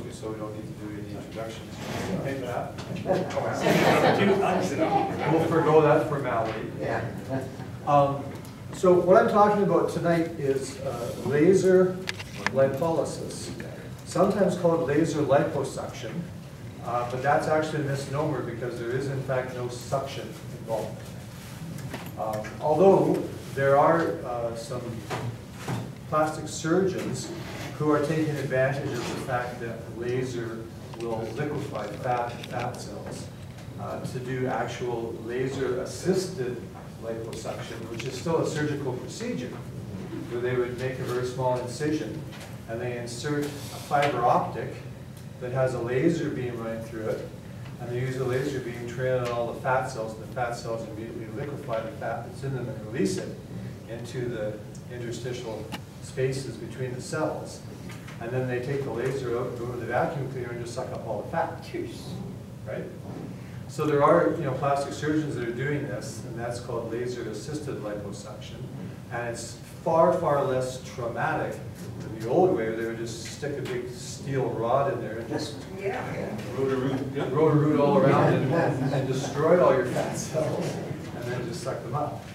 you, so we don't need to do any introductions. Okay, that. We'll forgo that formality. Yeah. So what I'm talking about tonight is laser lipolysis, sometimes called laser liposuction, but that's actually a misnomer because there is in fact no suction involved. Although there are some plastic surgeons who are taking advantage of the fact that laser will liquefy fat cells to do actual laser-assisted liposuction, which is still a surgical procedure, where they would make a very small incision and they insert a fiber optic that has a laser beam running through it, and they use the laser beam to train on all the fat cells, and the fat cells immediately liquefy the fat that's in them and release it into the interstitial spaces between the cells. And then they take the laser out, go to the vacuum cleaner, and just suck up all the fat. Right? So there are, plastic surgeons that are doing this, and that's called laser-assisted liposuction. And it's far, far less traumatic than the old way, where they would just stick a big steel rod in there and just root all around it and destroy all your fat cells, and then just suck them up.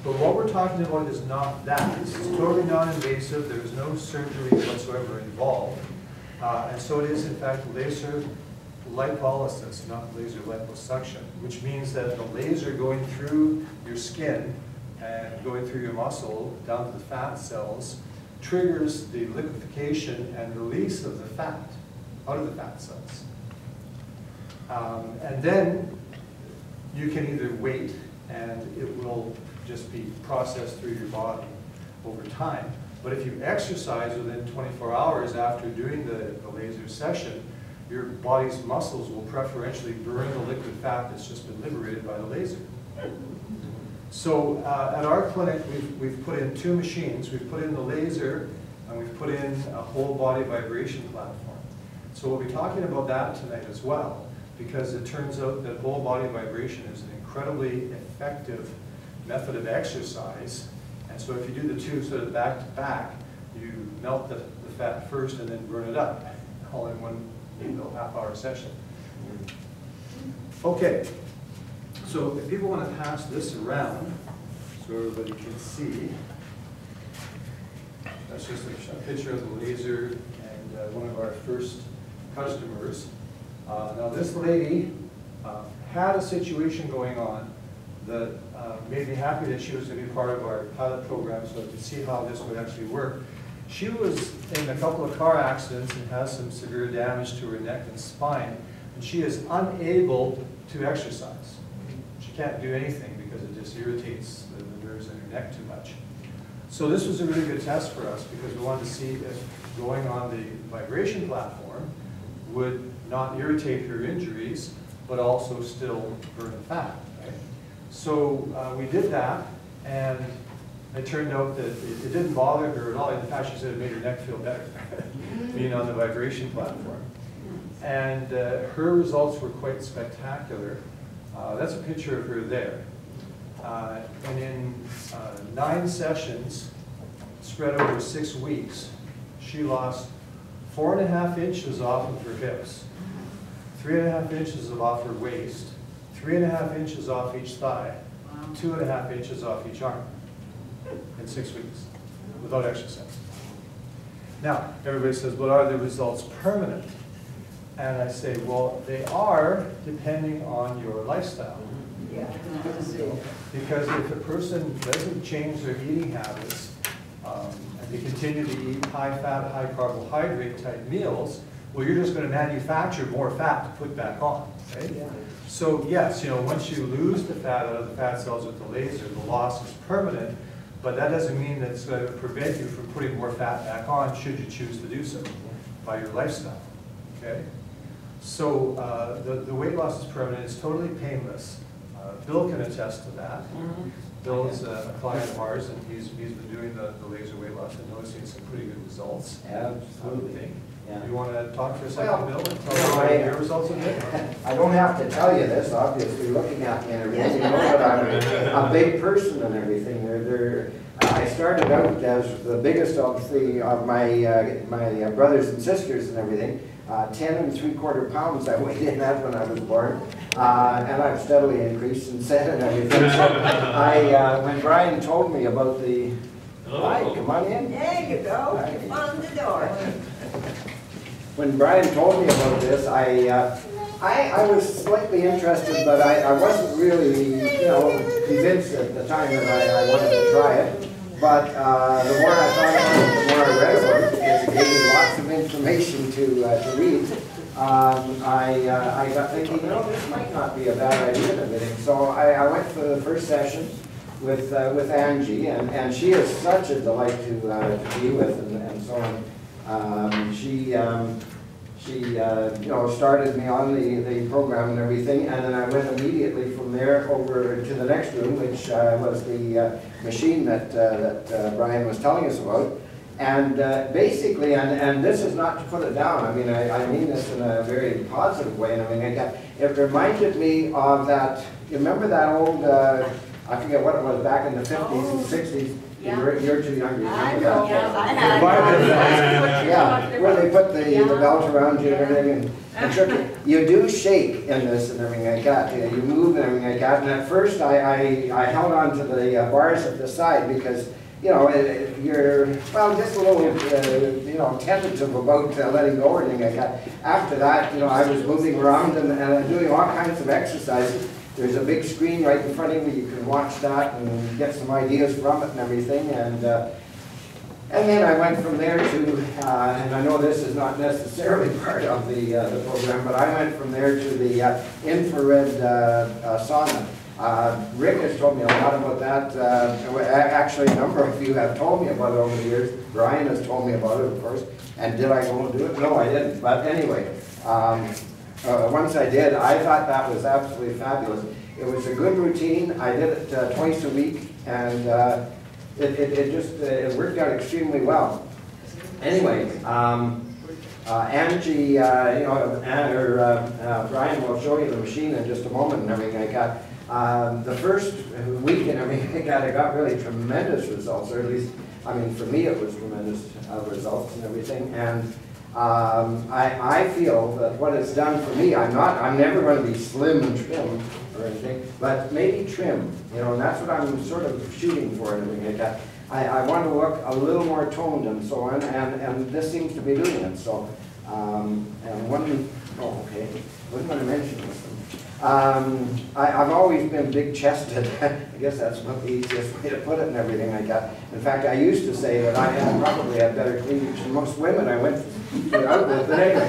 But what we're talking about is not that. It's totally non-invasive. There's no surgery whatsoever involved. And so it is, in fact, laser lipolysis, not laser liposuction, which means that the laser going through your skin and going through your muscle down to the fat cells triggers the liquefaction and release of the fat out of the fat cells. And then you can either wait and it will just be processed through your body over time. But if you exercise within 24 hours after doing the laser session, your body's muscles will preferentially burn the liquid fat that's just been liberated by the laser. So at our clinic, we've put in two machines. We've put in the laser, and we've put in a whole body vibration platform. So we'll be talking about that tonight as well, because it turns out that whole body vibration is an incredibly effective method of exercise. And so if you do the two sort of back to back, you melt the fat first and then burn it up, all in one half-hour session. Okay, so if people want to pass this around so everybody can see, that's just a picture of the laser and one of our first customers. Now this lady had a situation going on that made me happy that she was going to be part of our pilot program so I could see how this would actually work. She was in a couple of car accidents and has some severe damage to her neck and spine, and she is unable to exercise. She can't do anything because it just irritates the nerves in her neck too much. So this was a really good test for us because we wanted to see if going on the vibration platform would not irritate her injuries, but also still burn the fat. Right? So we did that, and it turned out that it didn't bother her at all. In fact, she said it made her neck feel better, being on the vibration platform. And her results were quite spectacular. That's a picture of her there. And in 9 sessions, spread over 6 weeks, she lost 4.5 inches off of her hips, 3.5 inches off her waist, 3.5 inches off each thigh, 2.5 inches off each arm in 6 weeks without exercise. Now, everybody says, well, are the results permanent? And I say, well, they are depending on your lifestyle. Yeah. Because if a person doesn't change their eating habits, and they continue to eat high-fat, high-carbohydrate type meals, well, you're just going to manufacture more fat to put back on, right? Yeah. So yes, once you lose the fat out of the fat cells with the laser, the loss is permanent, but that doesn't mean that it's going to prevent you from putting more fat back on should you choose to do so by your lifestyle, okay? So the weight loss is permanent. It's totally painless. Bill can attest to that. Bill is a client of ours, and he's been doing the laser weight loss and noticing some pretty good results. Absolutely. Yeah. You want to talk for a second, Bill, and tell us about your results of it? I don't have to tell you this, obviously, looking at me and everything. You know that I'm a big person and everything. I I started out as the biggest of my brothers and sisters and everything. 10 3/4 pounds I weighed in at when I was born, and I've steadily increased since then and everything. So when Brian told me about the, hi, come on in. There you go, you found the door. When Brian told me about this, I was slightly interested, but I wasn't really, convinced at the time that I wanted to try it. But the more I thought about it, the more I read about it, because it gave me lots of information to read. I got thinking, this might not be a bad idea and everything. So I went for the first session with Angie, and she is such a delight to be with and so on. She started me on the program and everything, and then I went immediately from there over to the next room, which was the machine that Brian was telling us about. And basically, and this is not to put it down, I mean this in a very positive way, and it reminded me of that, you remember that old, I forget what it was, back in the 50s and 60s, Yeah. You're too young to I remember know, that. yes, I had. Yeah, where they put the belt around you and everything, and shook it. You do shake in this and everything like that. You move and everything like that. And at first I held on to the bars at the side because, you're, just a little, tentative about letting go or anything like that. After that, I was moving around and doing all kinds of exercises. There's a big screen right in front of you. You can watch that and get some ideas from it and everything. And then I went from there to, and I know this is not necessarily part of the program, but I went from there to the infrared sauna. Rick has told me a lot about that. Actually, a number of you have told me about it over the years. Brian has told me about it, of course. And did I go and do it? No, I didn't. But anyway. Once I did, I thought that was absolutely fabulous. It was a good routine. I did it twice a week, and it worked out extremely well. Anyway, Angie, Brian will show you the machine in just a moment and everything like that. The first week and everything like that, I got really tremendous results, or at least, for me it was tremendous results and everything. And I feel that what it's done for me, I'm never going to be slim and trim or anything, but maybe trim, and that's what I'm sort of shooting for and everything like that. I want to look a little more toned and so on, and this seems to be doing it. So, wasn't going to mention this. I've always been big-chested. I guess that's what the easiest way to put it and everything like that. In fact, I used to say that I probably had better cleavage than most women I went out with. But anyway,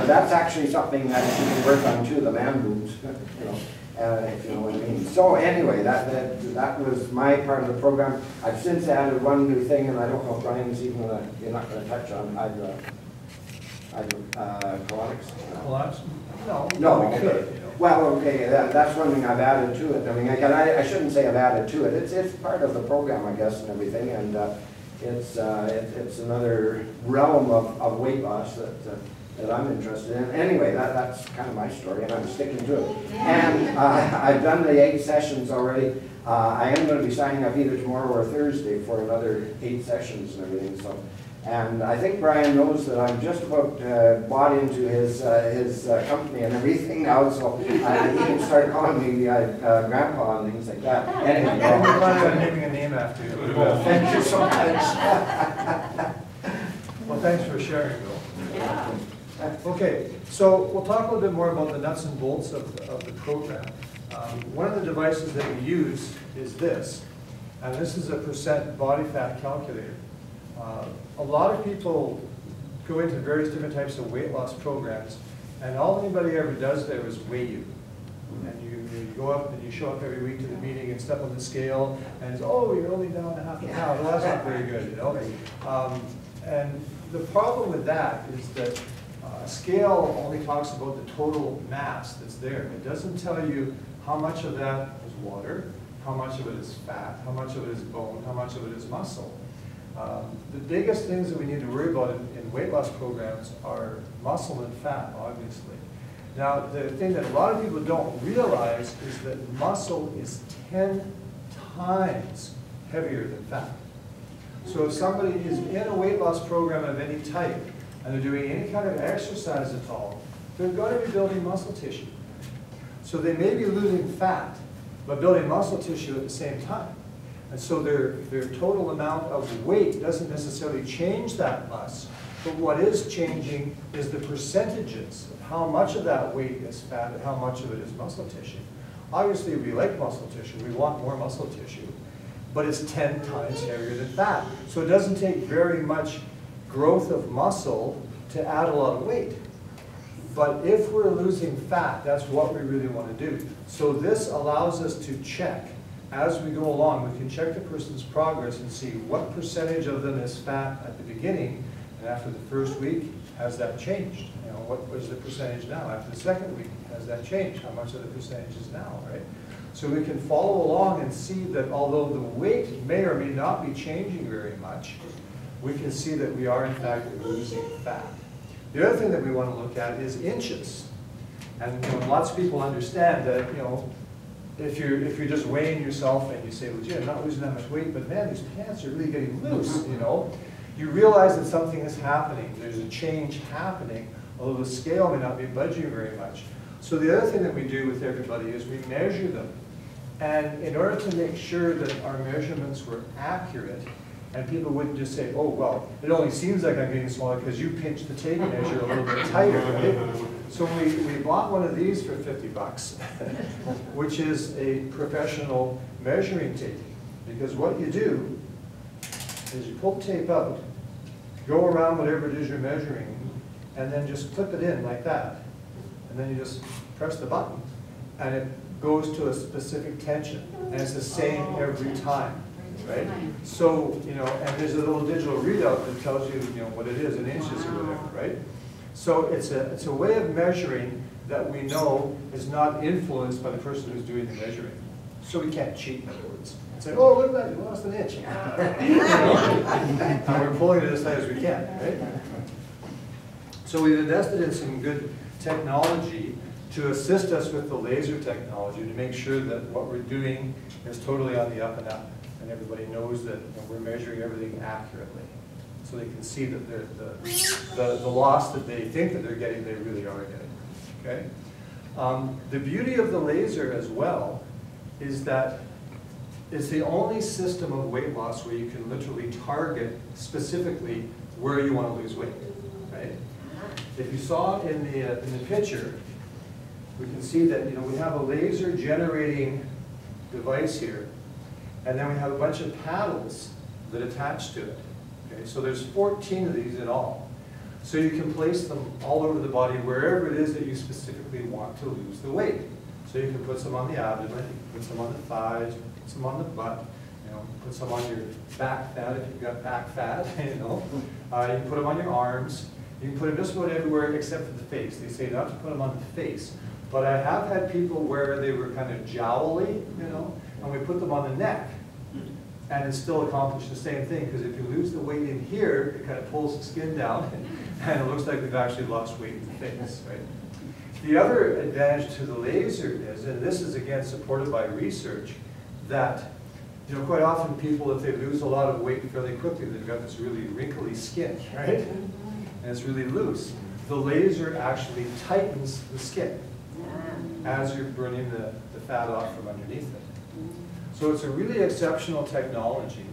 that's actually something that you can work on too, the man boobs, if you know what I mean. So anyway, that was my part of the program. I've since added one new thing, and I don't know if Brian's even you're not going to touch on colonics? No. No, okay. Well, okay, that's one thing I've added to it. I shouldn't say I've added to it. It's part of the program, I guess, and everything, and it's another realm of weight loss that I'm interested in. Anyway, that's kind of my story, and I'm sticking to it. And I've done the 8 sessions already. I am going to be signing up either tomorrow or Thursday for another 8 sessions and everything. So. And I think Brian knows that I'm just about bought into his company and everything now, so he can start calling me Grandpa and things like that. Anyway, we're planning on naming a name after you. Well, thank you so much. Well, thanks for sharing, Bill. Yeah. Okay, so we'll talk a little bit more about the nuts and bolts of the program. One of the devices that we use is this, and this is a % body fat calculator. A lot of people go into various different types of weight loss programs, and all anybody ever does there is weigh you. And you go up and you show up every week to the meeting and step on the scale, and it's, oh, you're only down a half a pound. Well, that's not very good, And the problem with that is that a scale only talks about the total mass that's there. It doesn't tell you how much of that is water, how much of it is fat, how much of it is bone, how much of it is muscle. The biggest things that we need to worry about in weight loss programs are muscle and fat, obviously. Now, the thing that a lot of people don't realize is that muscle is 10 times heavier than fat. So if somebody is in a weight loss program of any type, and they're doing any kind of exercise at all, they're going to be building muscle tissue. So they may be losing fat, but building muscle tissue at the same time. And so their total amount of weight doesn't necessarily change that much, but what is changing is the percentages of how much of that weight is fat and how much of it is muscle tissue. Obviously, we like muscle tissue. We want more muscle tissue, but it's 10 times heavier than fat. So it doesn't take very much growth of muscle to add a lot of weight. But if we're losing fat, that's what we really want to do. So this allows us to check. As we go along, we can check the person's progress and see what percentage of them is fat at the beginning, and after the first week, has that changed? You know, what is the percentage now? After the second week, has that changed? How much of the percentage is now, right? So we can follow along and see that although the weight may or may not be changing very much, we can see that we are in fact losing fat. The other thing that we want to look at is inches. And you know, lots of people understand that, you know, if you're just weighing yourself and you say, well, gee, I'm not losing that much weight, but man, these pants are really getting loose, you know. You realize that something is happening. There's a change happening, although the scale may not be budging very much. So the other thing that we do with everybody is we measure them. And in order to make sure that our measurements were accurate, and people wouldn't just say, oh, well, it only seems like I'm getting smaller because you pinched the tape measure a little bit tighter, right? So we bought one of these for 50 bucks, which is a professional measuring tape. Because what you do is you pull the tape out, go around whatever it is you're measuring, and then just clip it in like that. And then you just press the button, and it goes to a specific tension. And it's the same every time, right? So, you know, and there's a little digital readout that tells you, you know, what it is in inches or whatever, right? So it's a way of measuring that we know is not influenced by the person who's doing the measuring. So we can't cheat, in other words. And say, oh, look at that, you lost an inch. You know? And we're pulling it as tight as we can, right? So we've invested in some good technology to assist us with the laser technology to make sure that what we're doing is totally on the up and up. And everybody knows that, you know, we're measuring everything accurately. So they can see that the loss that they think that they're getting, they really are getting. Okay? The beauty of the laser as well is that it's the only system of weight loss where you can literally target specifically where you want to lose weight. Right? If you saw in the picture, we can see that, you know, we have a laser generating device here, and then we have a bunch of paddles that attach to it. Okay, so there's 14 of these in all. So you can place them all over the body wherever it is that you specifically want to lose the weight. So you can put some on the abdomen, you can put some on the thighs, put some on the butt, you know, put some on your back fat if you've got back fat, you know. You can put them on your arms. You can put them just about everywhere except for the face. They say not to put them on the face. But I have had people where they were kind of jowly, you know, and we put them on the neck. And it still accomplished the same thing, because if you lose the weight in here, it kind of pulls the skin down, and it looks like we've actually lost weight in the face, right? The other advantage to the laser is, and this is again supported by research, that, you know, quite often people, if they lose a lot of weight fairly quickly, they've got this really wrinkly skin, right? And it's really loose. The laser actually tightens the skin as you're burning the fat off from underneath it. So it's a really exceptional technology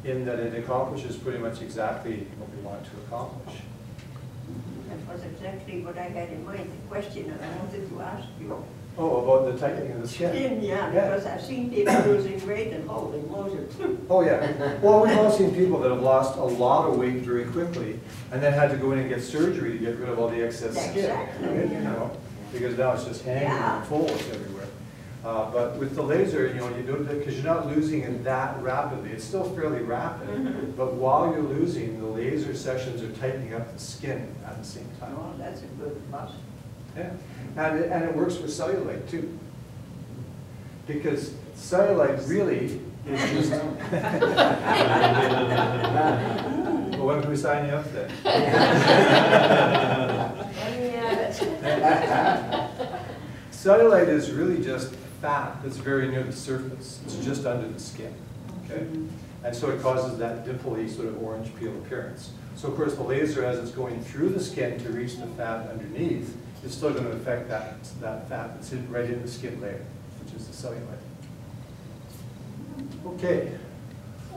in that it accomplishes pretty much exactly what we want it to accomplish. That was exactly what I had in mind, the question I wanted to ask you. Oh, about the tightening of the skin? Yeah, because I've seen people losing weight and holy Moses. Oh yeah. Well, we've all seen people that have lost a lot of weight very quickly and then had to go in and get surgery to get rid of all the excess skin. Exactly. Right? You know, because now it's just hanging in folds everywhere. But with the laser, you know, you do it because you're not losing it that rapidly. It's still fairly rapid, but while you're losing, the laser sessions are tightening up the skin at the same time. Oh, that's a good plus. Yeah, and it works for cellulite too, because cellulite really is just. Well, when can we sign you up then? Cellulite is really just fat that's very near the surface. It's just under the skin, okay? And so it causes that dimply sort of orange peel appearance. So of course the laser, as it's going through the skin to reach the fat underneath, is still going to affect that fat that's right in the skin layer, which is the cellulite. Okay,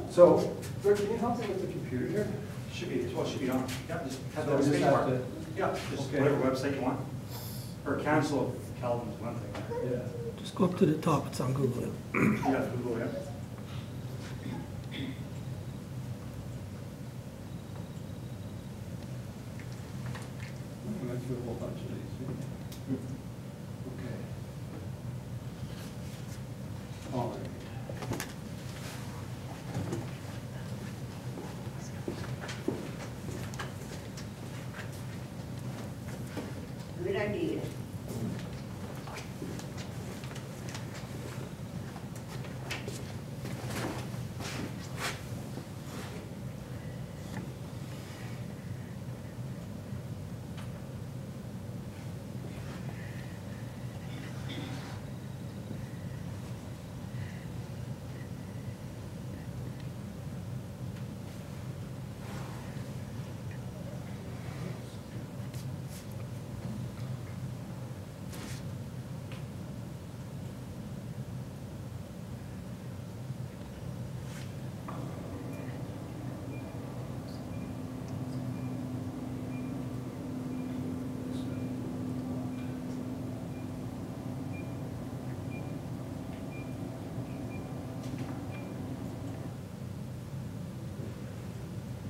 so Rick, can you help me with the computer here? Should be, well, should be on. Yeah, just have So that we just space have bar. to- Yeah, just Okay. whatever website you want. Or Council of Calvin is one thing. Yeah. Just go up to the top, it's on Google. You got Google, yeah. We went through a whole bunch of these. Okay. All right. Good idea.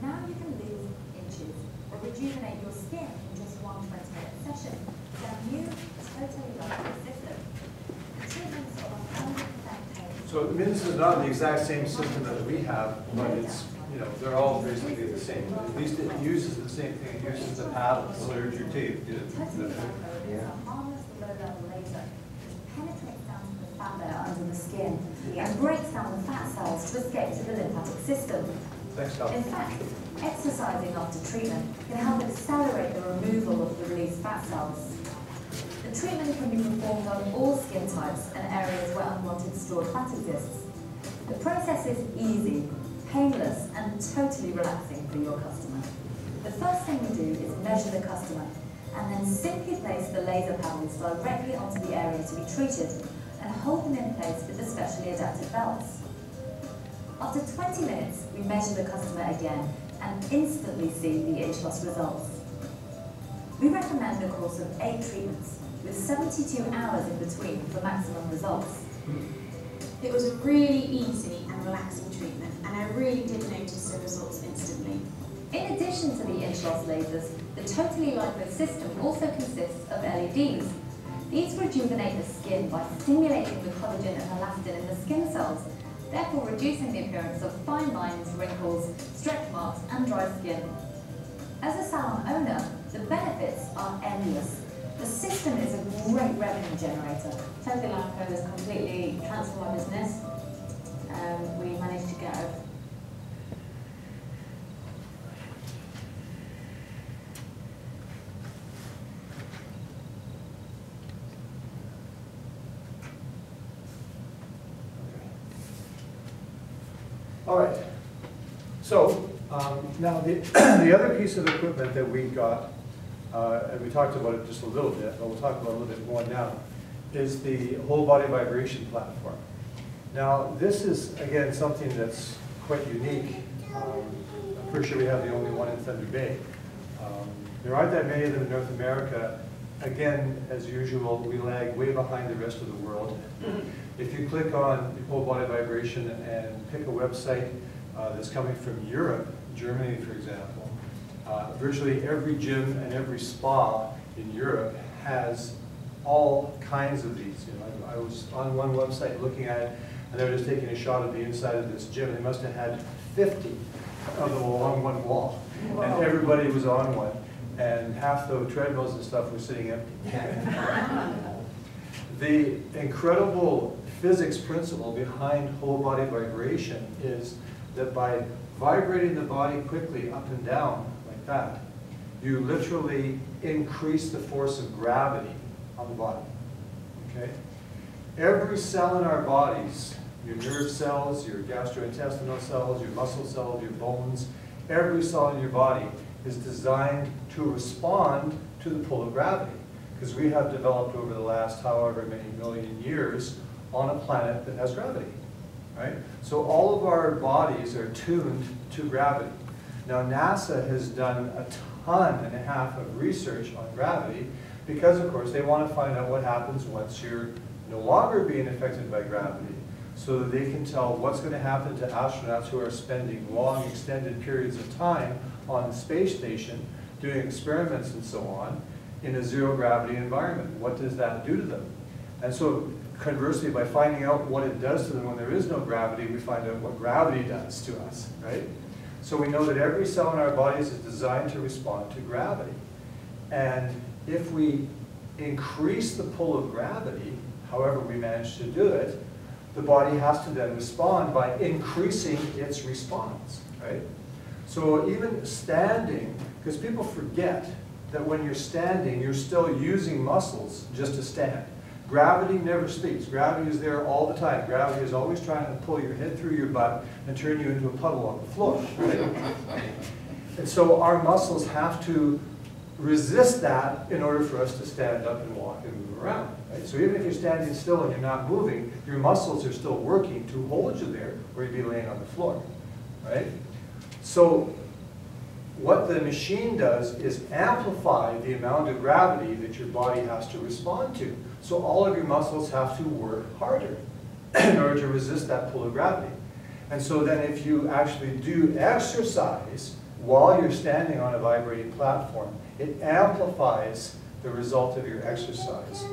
Now you can lose inches or rejuvenate your skin in just one 20-minute session with our new totally liposuction system. Treatments of 100% pain. So I mean, this is not the exact same system that we have, but it's, you know, they're all basically the same. At least it uses the same thing. It uses the paddles. Cleared your tape, did it? Totally lipo is a harmless low-level laser which penetrates down to the fat layer under the skin and breaks down the fat cells to escape to the lymphatic system. Thanks, Doc. In fact, exercising after treatment can help accelerate the removal of the released fat cells. The treatment can be performed on all skin types and areas where unwanted stored fat exists. The process is easy, painless, and totally relaxing for your customer. The first thing we do is measure the customer and then simply place the laser paddles directly onto the area to be treated and hold them in place with the specially adapted belts. After 20 minutes, we measure the customer again and instantly see the inch loss results. We recommend a course of 8 treatments with 72 hours in between for maximum results. It was a really easy and relaxing treatment, and I really did notice the results instantly. In addition to the inch loss lasers, the Totally Lipo system also consists of LEDs. These rejuvenate the skin by stimulating the collagen and elastin in the skin cells, therefore reducing the appearance of fine lines, wrinkles, stretch marks, and dry skin. As a salon owner, the benefits are endless. The system is a great revenue generator. Totally Lipo has completely transformed our business. We managed to get over. All right. So now the other piece of equipment that we got, and we talked about it just a little bit, but we'll talk about it a little bit more now, is the whole body vibration platform. Now this is, again, something that's quite unique. I'm pretty sure we have the only one in Thunder Bay. There aren't that many of them in North America. Again, as usual, we lag way behind the rest of the world. If you click on whole body vibration and pick a website that's coming from Europe, Germany, for example, virtually every gym and every spa in Europe has all kinds of these. You know, I was on one website looking at it, and they were just taking a shot of the inside of this gym. They must have had 50 of them along one wall, and everybody was on one, and half the treadmills and stuff were sitting empty. The incredible physics principle behind whole body vibration is that by vibrating the body quickly up and down like that, you literally increase the force of gravity on the body, okay? Every cell in our bodies, your nerve cells, your gastrointestinal cells, your muscle cells, your bones, every cell in your body is designed to respond to the pull of gravity. Because we have developed over the last however many million years on a planet that has gravity, right? So all of our bodies are tuned to gravity. Now NASA has done a ton and a half of research on gravity because, of course, they want to find out what happens once you're no longer being affected by gravity, so that they can tell what's going to happen to astronauts who are spending long, extended periods of time on the space station doing experiments and so on in a zero gravity environment. What does that do to them? And so conversely, by finding out what it does to them when there is no gravity, we find out what gravity does to us, right? So we know that every cell in our bodies is designed to respond to gravity. And if we increase the pull of gravity, however we manage to do it, the body has to then respond by increasing its response, right? So even standing, because people forget that when you're standing, you're still using muscles just to stand. Gravity never sleeps. Gravity is there all the time. Gravity is always trying to pull your head through your butt and turn you into a puddle on the floor, right? And so our muscles have to resist that in order for us to stand up and walk and move around, right? So even if you're standing still and you're not moving, your muscles are still working to hold you there, or you'd be laying on the floor, right? So what the machine does is amplify the amount of gravity that your body has to respond to. So all of your muscles have to work harder in order to resist that pull of gravity. And so then if you actually do exercise while you're standing on a vibrating platform, it amplifies the result of your exercise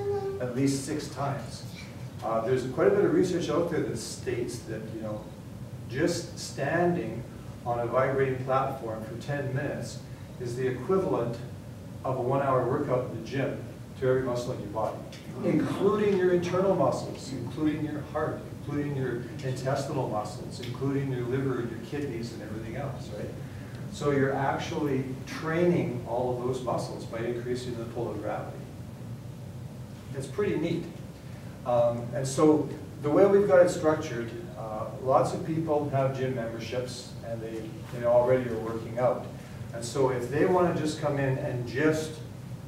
at least 6 times. There's quite a bit of research out there that states that, you know, just standing on a vibrating platform for 10 minutes is the equivalent of a 1-hour workout in the gym to every muscle in your body, including your internal muscles, including your heart, including your intestinal muscles, including your liver and your kidneys and everything else, right? So you're actually training all of those muscles by increasing the pull of gravity. It's pretty neat. And so the way we've got it structured, lots of people have gym memberships and they already are working out. And so if they want to just come in and just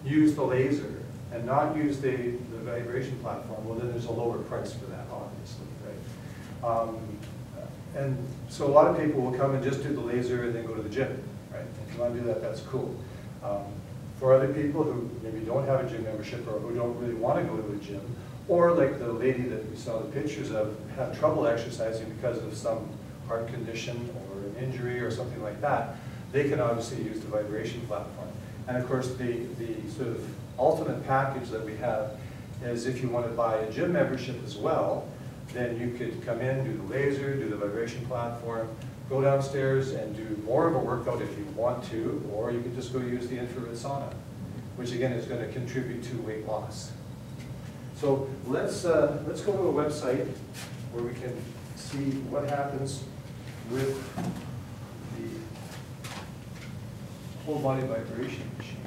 use the laser and not use the vibration platform, well then there's a lower price for that, obviously, right? And so a lot of people will come and just do the laser and then go to the gym, right? If you want to do that, that's cool. For other people who maybe don't have a gym membership or who don't really want to go to a gym, or like the lady that we saw the pictures of, have trouble exercising because of some heart condition or an injury or something like that, they can obviously use the vibration platform. And of course, the sort of ultimate package that we have is if you want to buy a gym membership as well, then you could come in, do the laser, do the vibration platform, go downstairs and do more of a workout if you want to, or you can just go use the infrared sauna, which again is going to contribute to weight loss. So let's go to a website where we can see what happens with the whole body vibration machine.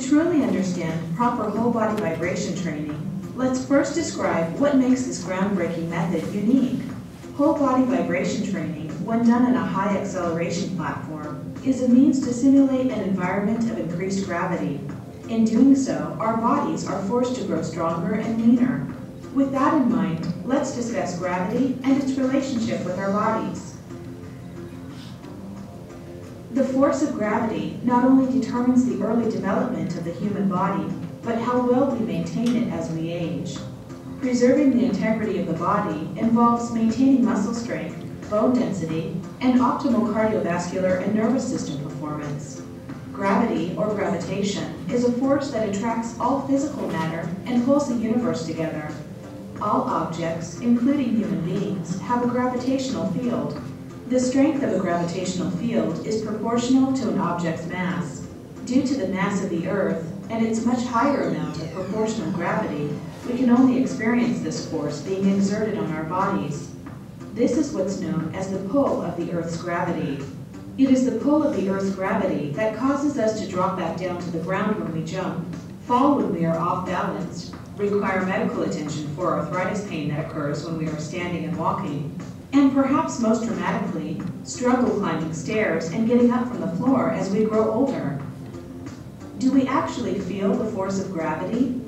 truly understand proper whole body vibration training, let's first describe what makes this groundbreaking method unique. Whole body vibration training, when done on a high acceleration platform, is a means to simulate an environment of increased gravity. In doing so, our bodies are forced to grow stronger and leaner. With that in mind, let's discuss gravity and its relationship with our bodies. The force of gravity not only determines the early development of the human body, but how well we maintain it as we age. Preserving the integrity of the body involves maintaining muscle strength, bone density, and optimal cardiovascular and nervous system performance. Gravity, or gravitation, is a force that attracts all physical matter and pulls the universe together. All objects, including human beings, have a gravitational field. The strength of a gravitational field is proportional to an object's mass. Due to the mass of the Earth and its much higher amount of proportional gravity, we can only experience this force being exerted on our bodies. This is what's known as the pull of the Earth's gravity. It is the pull of the Earth's gravity that causes us to drop back down to the ground when we jump, fall when we are off balance, require medical attention for arthritis pain that occurs when we are standing and walking, and perhaps most dramatically, struggle climbing stairs and getting up from the floor as we grow older. Do we actually feel the force of gravity?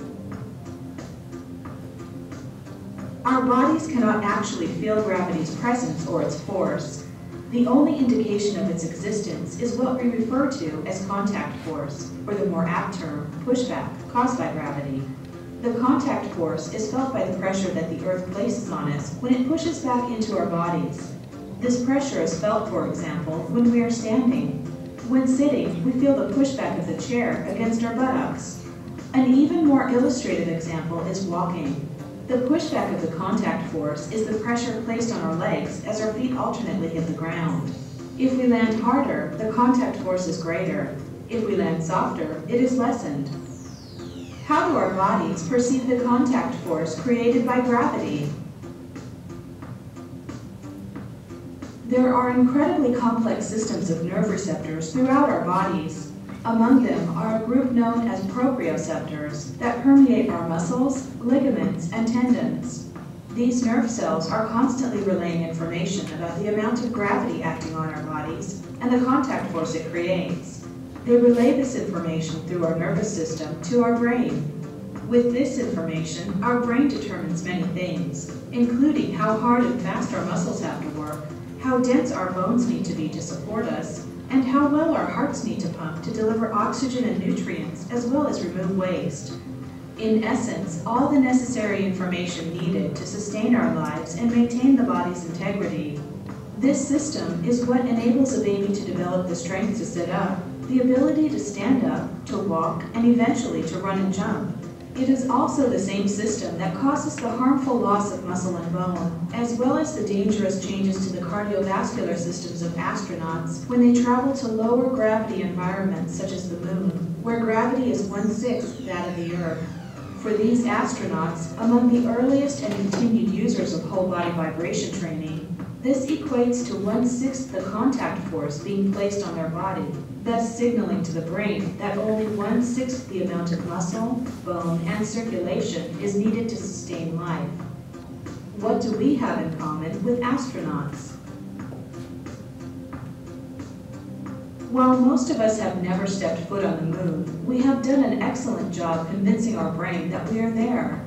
Our bodies cannot actually feel gravity's presence or its force. The only indication of its existence is what we refer to as contact force, or the more apt term, pushback, caused by gravity. The contact force is felt by the pressure that the Earth places on us when it pushes back into our bodies. This pressure is felt, for example, when we are standing. When sitting, we feel the pushback of the chair against our buttocks. An even more illustrative example is walking. The pushback of the contact force is the pressure placed on our legs as our feet alternately hit the ground. If we land harder, the contact force is greater. If we land softer, it is lessened. How do our bodies perceive the contact force created by gravity? There are incredibly complex systems of nerve receptors throughout our bodies. Among them are a group known as proprioceptors that permeate our muscles, ligaments, and tendons. These nerve cells are constantly relaying information about the amount of gravity acting on our bodies and the contact force it creates. They relay this information through our nervous system to our brain. With this information, our brain determines many things, including how hard and fast our muscles have to work, how dense our bones need to be to support us, and how well our hearts need to pump to deliver oxygen and nutrients, as well as remove waste. In essence, all the necessary information needed to sustain our lives and maintain the body's integrity. This system is what enables a baby to develop the strength to sit up, the ability to stand up, to walk, and eventually to run and jump. It is also the same system that causes the harmful loss of muscle and bone, as well as the dangerous changes to the cardiovascular systems of astronauts when they travel to lower gravity environments such as the moon, where gravity is 1/6 that of the Earth. For these astronauts, among the earliest and continued users of whole body vibration training, this equates to 1/6 the contact force being placed on their body, thus signaling to the brain that only 1/6 the amount of muscle, bone, and circulation is needed to sustain life. What do we have in common with astronauts? While most of us have never stepped foot on the moon, we have done an excellent job convincing our brain that we are there.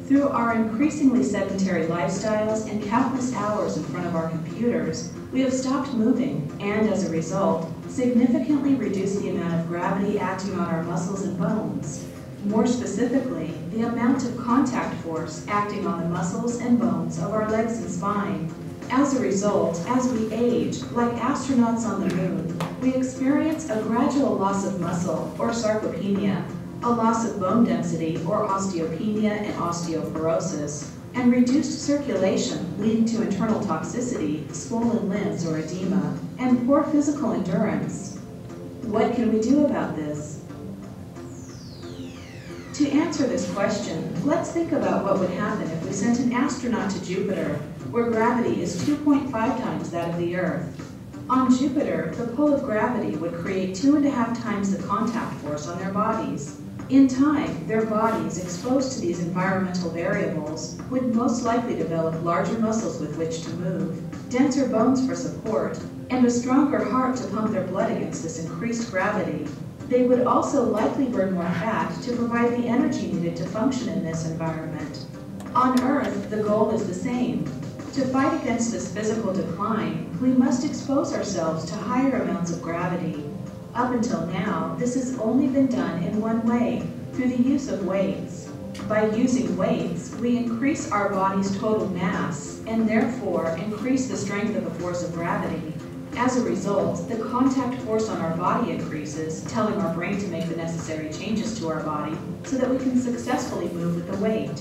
Through our increasingly sedentary lifestyles and countless hours in front of our computers, we have stopped moving and, as a result, significantly reduced the amount of gravity acting on our muscles and bones. More specifically, the amount of contact force acting on the muscles and bones of our legs and spine. As a result, as we age, like astronauts on the moon, we experience a gradual loss of muscle, or sarcopenia, a loss of bone density, or osteopenia and osteoporosis, and reduced circulation leading to internal toxicity, swollen limbs or edema, and poor physical endurance. What can we do about this? To answer this question, let's think about what would happen if we sent an astronaut to Jupiter, where gravity is 2.5 times that of the Earth. On Jupiter, the pull of gravity would create 2.5 times the contact force on their bodies. In time, their bodies, exposed to these environmental variables, would most likely develop larger muscles with which to move, denser bones for support, and a stronger heart to pump their blood against this increased gravity. They would also likely burn more fat to provide the energy needed to function in this environment. On Earth, the goal is the same. To fight against this physical decline, we must expose ourselves to higher amounts of gravity. Up until now, this has only been done in one way, through the use of weights. By using weights, we increase our body's total mass, and therefore increase the strength of the force of gravity. As a result, the contact force on our body increases, telling our brain to make the necessary changes to our body so that we can successfully move with the weight.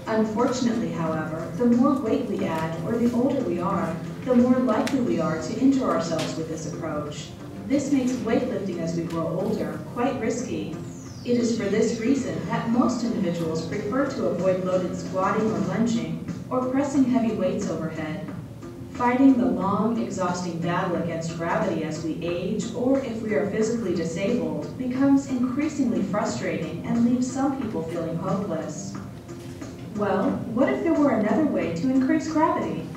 Unfortunately, however, the more weight we add, or the older we are, the more likely we are to injure ourselves with this approach. This makes weightlifting as we grow older quite risky. It is for this reason that most individuals prefer to avoid loaded squatting or lunging, or pressing heavy weights overhead. Fighting the long, exhausting battle against gravity as we age, or if we are physically disabled, becomes increasingly frustrating and leaves some people feeling hopeless. Well, what if there were another way to increase gravity?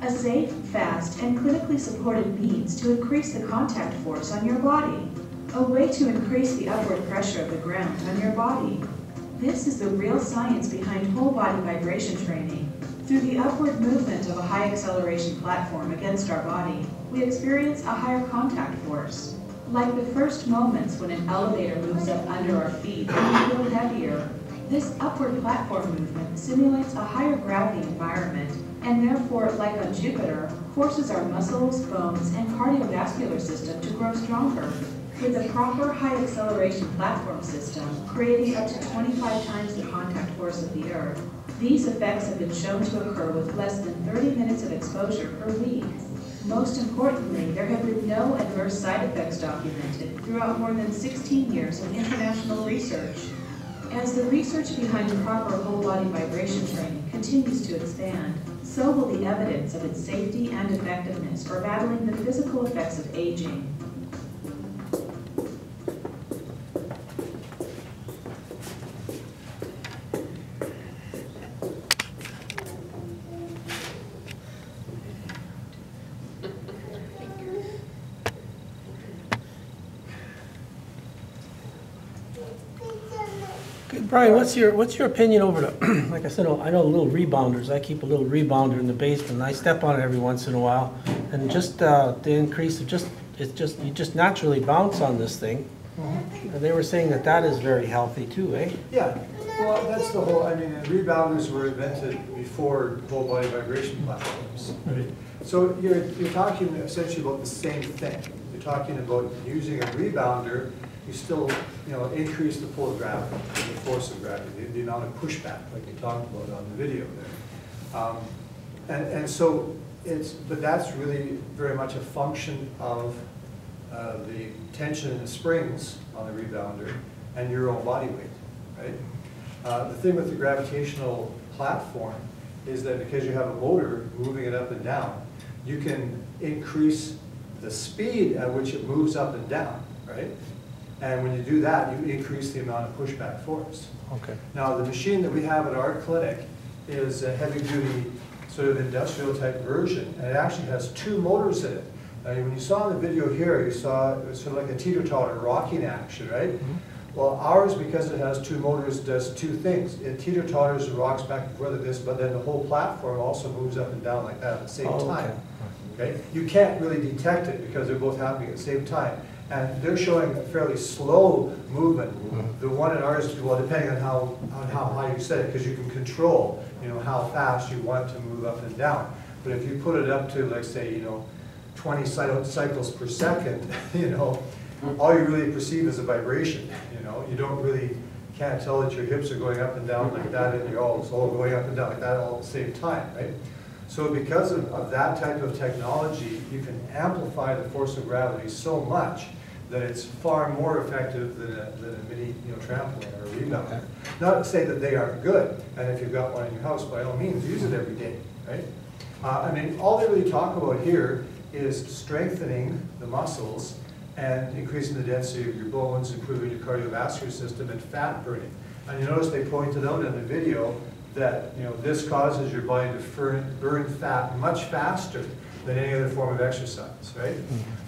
A safe, fast, and clinically supported means to increase the contact force on your body. A way to increase the upward pressure of the ground on your body. This is the real science behind whole body vibration training. Through the upward movement of a high acceleration platform against our body, we experience a higher contact force. Like the first moments when an elevator moves up under our feet and we feel heavier, this upward platform movement simulates a higher gravity environment, and therefore, like on Jupiter, forces our muscles, bones, and cardiovascular system to grow stronger. With a proper high acceleration platform system, creating up to 25 times the contact force of the Earth, these effects have been shown to occur with less than 30 minutes of exposure per week. Most importantly, there have been no adverse side effects documented throughout more than 16 years of international research. As the research behind proper whole body vibration training continues to expand, so will the evidence of its safety and effectiveness for battling the physical effects of aging. Brian, what's your opinion over the, like I said, I know little rebounders. I keep a little rebounder in the basement. I step on it every once in a while, and just the increase of you just naturally bounce on this thing. And they were saying that is very healthy too, eh? Yeah, well, that's the whole, I mean, rebounders were invented before whole body vibration platforms, right? So you're talking essentially about the same thing. You're talking about using a rebounder. You still, increase the pull of gravity, the force of gravity, the amount of pushback, like you talked about on the video there. And so but that's really very much a function of the tension in the springs on the rebounder and your own body weight, right? The thing with the gravitational platform is that because you have a motor moving it up and down, you can increase the speed at which it moves up and down, right? And when you do that, you increase the amount of pushback force. Okay. Now, the machine that we have at our clinic is a heavy-duty, sort of industrial-type version, and it actually has 2 motors in it. When you saw in the video here, you saw it was sort of like a teeter-totter rocking action, right? Mm-hmm. Well, ours, because it has 2 motors, does 2 things. It teeter-totters and rocks back and forth like this, but then the whole platform also moves up and down like that at the same time. Okay? You can't really detect it because they're both happening at the same time. And they're showing a fairly slow movement. Mm-hmm. The one in ours, well, depending on how high you set it, because you can control, how fast you want to move up and down. But if you put it up to, like, say, 20 cycles per second, all you really perceive is a vibration. You can't tell that your hips are going up and down like that, and you're all going up and down like that all at the same time, right? So because of that type of technology, you can amplify the force of gravity so much that it's far more effective than a mini trampoline or a rebounder. Okay. Not to say that they aren't good, and if you've got one in your house, by all means, use it every day, right? I mean, all they really talk about here is strengthening the muscles and increasing the density of your bones, improving your cardiovascular system, and fat burning. And you notice they pointed out in the video that this causes your body to burn fat much faster than any other form of exercise, right?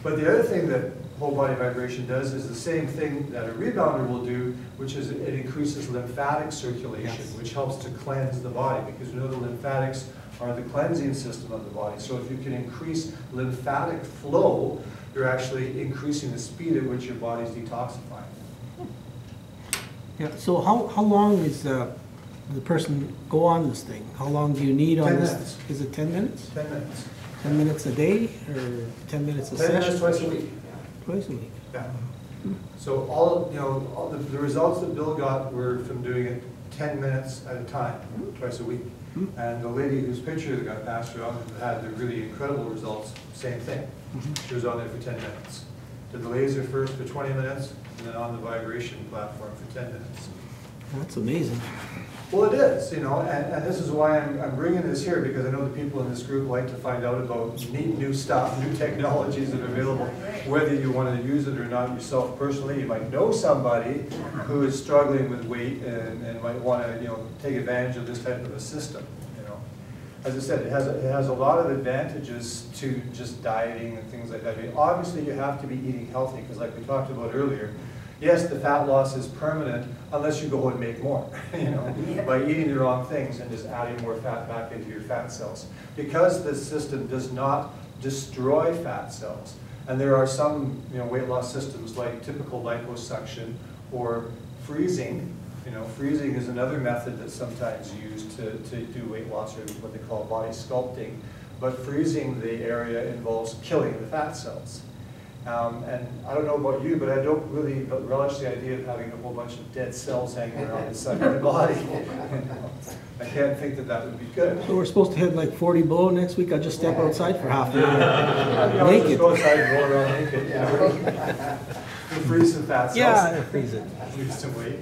But the other thing that whole body vibration does is the same thing that a rebounder will do, which is it increases lymphatic circulation, which helps to cleanse the body, because the lymphatics are the cleansing system of the body. So if you can increase lymphatic flow, you're actually increasing the speed at which your body's detoxifying. Yeah, so how long is the person go on this thing? How long do you need on 10 this? minutes. Is it 10 minutes? 10 minutes. 10 minutes a day or 10 minutes a 10 session? minutes twice a week. Twice a week. Yeah. So all the results that Bill got were from doing it 10 minutes at a time, twice a week. And the lady whose picture that got passed around had the really incredible results, same thing. She was on there for 10 minutes. Did the laser first for 20 minutes, and then on the vibration platform for 10 minutes. That's amazing. Well, it is, and this is why I'm bringing this here, because I know the people in this group like to find out about neat new stuff, new technologies that are available, whether you want to use it or not yourself personally. You might know somebody who is struggling with weight and might want to, take advantage of this type of a system. As I said, it has a lot of advantages to just dieting and things like that. I mean, obviously, you have to be eating healthy, because like we talked about earlier, yes, the fat loss is permanent unless you go and make more, by eating the wrong things and just adding more fat back into your fat cells. Because this system does not destroy fat cells, and there are some weight loss systems like typical liposuction or freezing. Freezing is another method that's sometimes used to do weight loss, or what they call body sculpting. But freezing the area involves killing the fat cells. And I don't know about you, but I don't really relish the idea of having a whole bunch of dead cells hanging around inside my body. I can't think that that would be good. So we're supposed to hit like 40 below next week. I'll just step outside for half an hour. I'll Naked. just go outside and roll around naked. We'll freeze some fat cells. Yeah, freeze it. Lose some weight.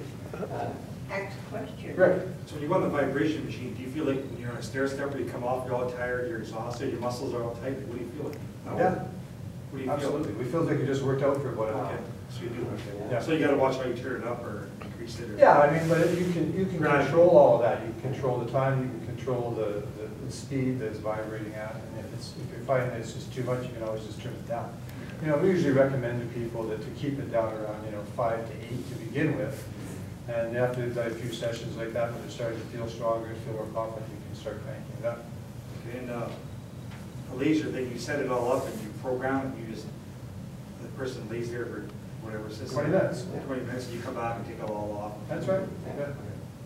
Next question. Right. So when you go on the vibration machine, do you feel like when you're on a stair stepper, you come off, you're all tired, you're exhausted, your muscles are all tight? What do you feel like? Yeah. What do you Absolutely. feel? We feel like it just worked out for about an hour. Okay, so you do. Yeah. So you got to watch how you turn it up or increase it. Or Yeah, I mean, but you can Right. control all of that. You can control the time, you can control the speed that it's vibrating at, and if you're finding that it's just too much, you can always just turn it down. We usually recommend to people that to keep it down around 5 to 8 to begin with, and after a few sessions like that, when you're starting to feel stronger and feel more confident, you can start cranking it up. And a laser thing, you set it all up and you program it, you just, the person lays there for whatever system. 20 minutes. 20 minutes, and you come back and take it all off. That's right.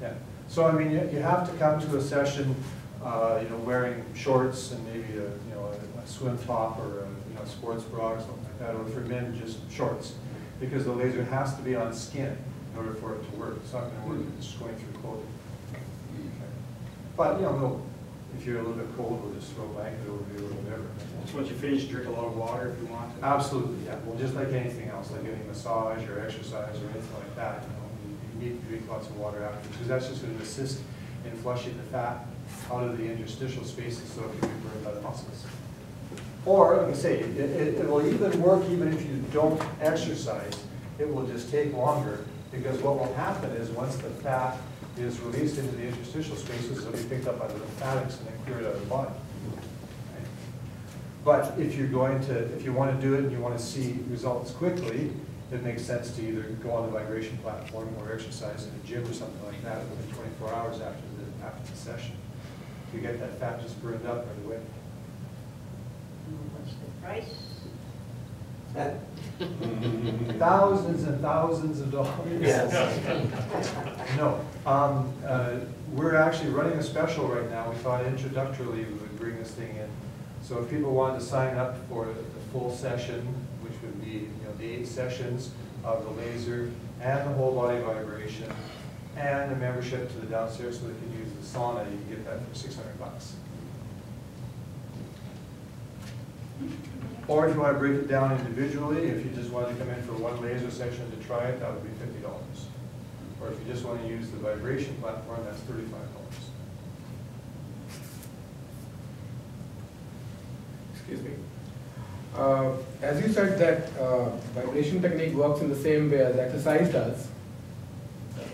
Yeah. So I mean, you have to come to a session, wearing shorts and maybe a swim top or a sports bra or something like that, or for men just shorts, because the laser has to be on skin in order for it to work. It's not going to work if it's just going through clothing. Okay. But if you're a little bit cold, we'll just throw a blanket over you or whatever. So once you finish, drink a lot of water if you want to. Absolutely, yeah. Well, just like anything else, like any massage or exercise or anything like that, you need to drink lots of water after, because that's just going to assist in flushing the fat out of the interstitial spaces so it can be burned by the muscles. Or, like I say, it will even work even if you don't exercise. It will just take longer, because what will happen is once the fat is released into the interstitial spaces, it'll be picked up by the lymphatics and then cleared out of the body. Right? But if you want to do it and you want to see results quickly, it makes sense to either go on the vibration platform or exercise in a gym or something like that within 24 hours after the session. You get that fat just burned up right away. What's the price? Thousands and thousands of dollars. Yes. No. We're actually running a special right now. We thought introductorily we would bring this thing in. So if people wanted to sign up for the full session, which would be the 8 sessions of the laser and the whole body vibration and the membership to the downstairs so they can use the sauna, you can get that for $600. Or if you want to break it down individually, if you just wanted to come in for one laser section to try it, that would be $50. Or if you just want to use the vibration platform, that's $35. Excuse me. As you said that vibration technique works in the same way as exercise does,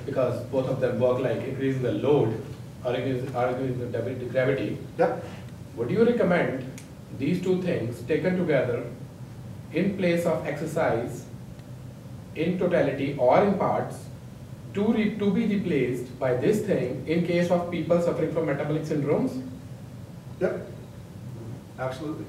because both of them work like increasing the load or increasing the gravity. Yep. Would you recommend these two things taken together in place of exercise in totality or in parts to be replaced by this thing in case of people suffering from metabolic syndromes? Yep. Absolutely.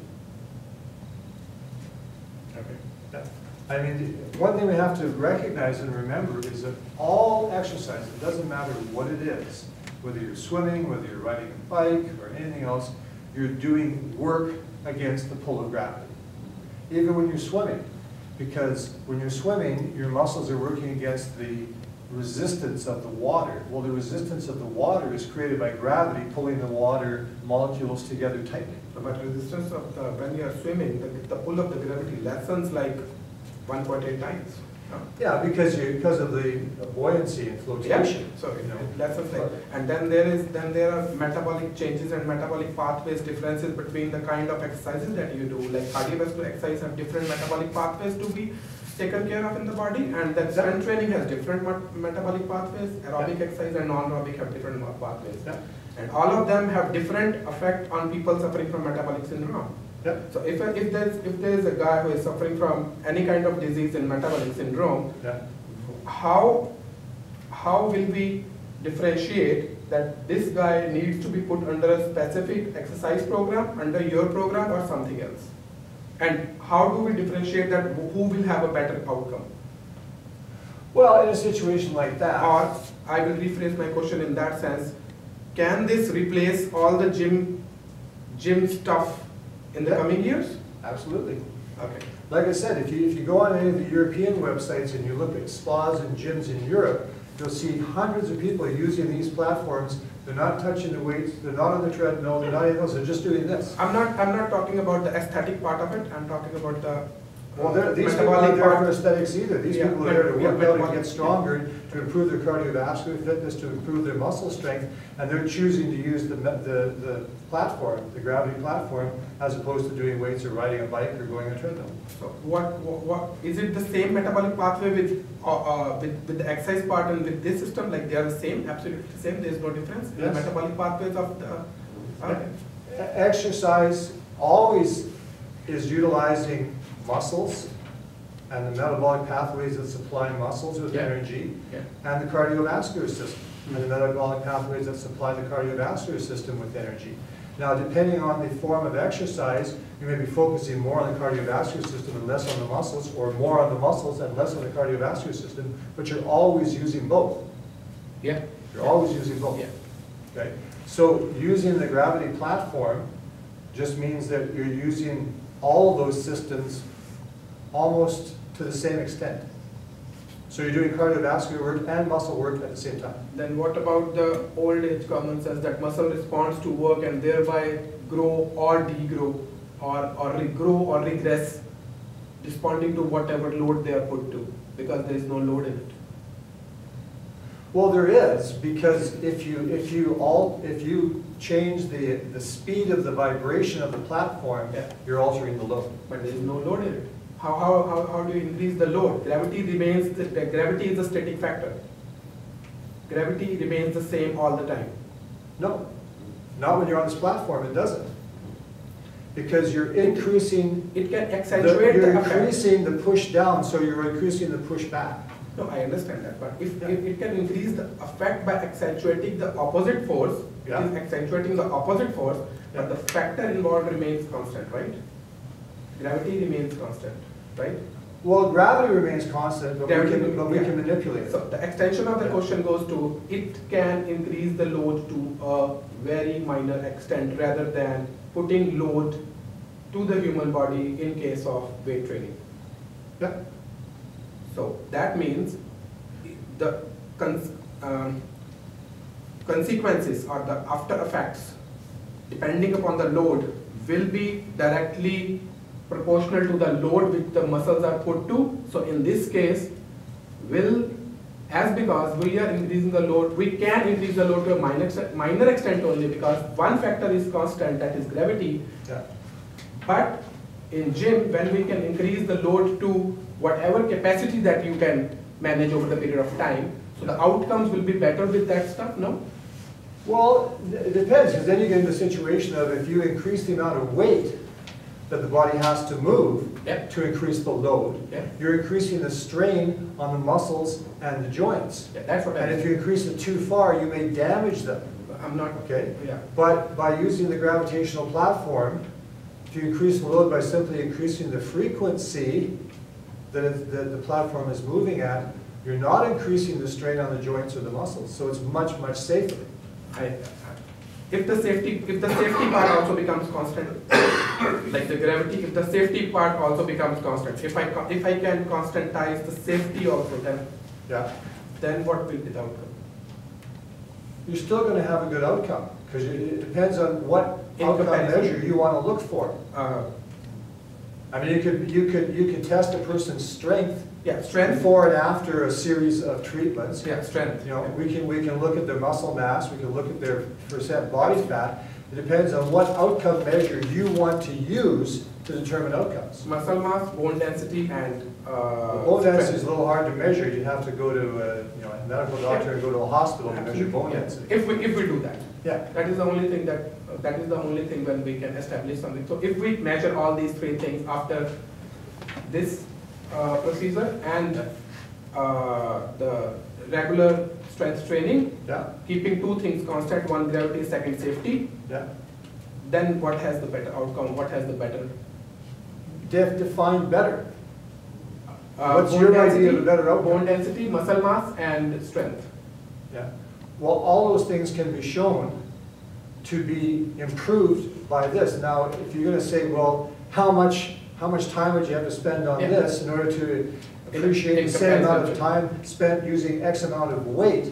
Okay. Yeah. I mean, one thing we have to recognize and remember is that all exercise, it doesn't matter what it is, whether you're swimming, whether you're riding a bike or anything else, you're doing work against the pull of gravity. Even when you're swimming, because when you're swimming, your muscles are working against the resistance of the water. Well, the resistance of the water is created by gravity pulling the water molecules together tightly. But resistance of when you are swimming, the pull of the gravity lessens like 1.8 times. No? Yeah, because of the buoyancy and flotation. Yeah. So it lessens like, and then there are metabolic changes and metabolic pathways differences between the kind of exercises that you do. Like cardiovascular exercise have different metabolic pathways to be taken care of in the body, and then strength training has different metabolic pathways. Aerobic exercise and non-aerobic have different pathways. Yeah. And all of them have different effect on people suffering from metabolic syndrome. Yeah. So if there is a guy who is suffering from any kind of disease in metabolic syndrome, Yeah. how will we differentiate that this guy needs to be put under a specific exercise program, under your program or something else? And how do we differentiate that who will have a better outcome? Well, in a situation like that, Or I will rephrase my question in that sense, can this replace all the gym stuff in the coming years? absolutely. Okay. Like I said, if you go on any of the European websites and you look at spas and gyms in Europe, you'll see hundreds of people using these platforms. They're not touching the weights, they're not on the treadmill, they're not anything else, they're just doing this. I'm not talking about the aesthetic part of it. I'm talking about the Well, these people aren't there for aesthetics either. These Yeah, people are there to yeah, work out and metabolic. get stronger, to improve their cardiovascular fitness, to improve their muscle strength, and they're choosing to use the platform, the gravity platform, as opposed to doing weights or riding a bike or going on a treadmill. So what is it the same metabolic pathway with the exercise part and with this system? Like they are the same, absolutely the same. There is no difference. The Yes. metabolic pathways of the. Okay. Exercise always is utilizing muscles and the metabolic pathways that supply muscles with Yeah. energy, Yeah. and the cardiovascular system, and the metabolic pathways that supply the cardiovascular system with energy. Now, depending on the form of exercise, you may be focusing more on the cardiovascular system and less on the muscles, or more on the muscles and less on the cardiovascular system, but you're always using both. Yeah. You're always using both. Yeah. Okay? So using the gravity platform just means that you're using all of those systems almost to the same extent. So you're doing cardiovascular work and muscle work at the same time. Then what about the old age common sense that muscle responds to work and thereby grow or degrow or regrow or regress responding to whatever load they are put to because there is no load in it? Well, there is, because if you change the speed of the vibration of the platform, Yeah. you're altering the load. But there is no load in it. How do you increase the load? Gravity remains, gravity is a static factor. Gravity remains the same all the time. No, not when you're on this platform, it doesn't. Because you're increasing, It can accentuate you're the effect. increasing the push down, so you're increasing the push back. No, I understand that, but if it can increase the effect by accentuating the opposite force, Yeah. it is accentuating the opposite force, Yeah. but the factor involved remains constant, right? Gravity remains constant, right? Well, gravity remains constant, but we Gravity, can yeah. manipulate it. So the extension of the Yeah. question goes to, it can increase the load to a very minor extent rather than putting load to the human body in case of weight training. Yeah. So that means the consequences or the after effects depending upon the load will be directly proportional to the load which the muscles are put to. So in this case, because we are increasing the load, we can increase the load to a minor extent only because one factor is constant, that is gravity. Yeah. But in gym, when we can increase the load to whatever capacity that you can manage over the period of time, so the outcomes will be better with that stuff, no? Well, it depends, because then you get into the situation of if you increase the amount of weight that the body has to move to increase the load, you're increasing the strain on the muscles and the joints. That's what and if you increase it too far, you may damage them. I'm not, okay? But by using the gravitational platform, if you increase the load by simply increasing the frequency that the platform is moving at, you're not increasing the strain on the joints or the muscles, so it's much, much safer. If the safety part also becomes constant, like the gravity, if the safety part also becomes constant, if I can constantize the safety also, then what will be the outcome? You're still going to have a good outcome, because it depends on what outcome measure you want to look for. I mean, you could test a person's strength. Strength before and after a series of treatments. Strength. You know, we can look at their muscle mass. We can look at their percent body fat. It depends on what outcome measure you want to use to determine outcomes. Muscle mass, bone density, and bone density is a little hard to measure. You'd have to go to a medical doctor and go to a hospital to measure bone density. If we do that, that is the only thing when we can establish something. So if we measure all these three things after this procedure and the regular strength training, keeping two things constant, one gravity, second safety, then what has the better outcome? What has the better? Define better. What's your idea of a better outcome? Bone density, muscle mass, and strength. Well, all those things can be shown to be improved by this. Now, if you're going to say, well, how much time would you have to spend on this in order to appreciate the same amount of time spent using X amount of weight?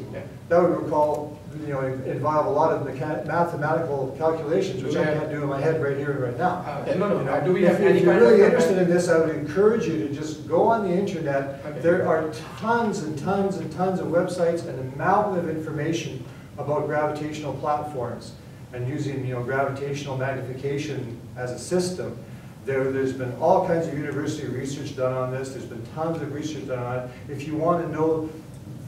That would involve a lot of mathematical calculations, which I can't do in my head right here and right now. Do we have any if you're kind really of interested in this, I would encourage you to just go on the internet. There are tons and tons and tons of websites and a mountain of information about gravitational platforms and using gravitational magnification as a system. There's been all kinds of university research done on this. There's been tons of research done on it. If you want to know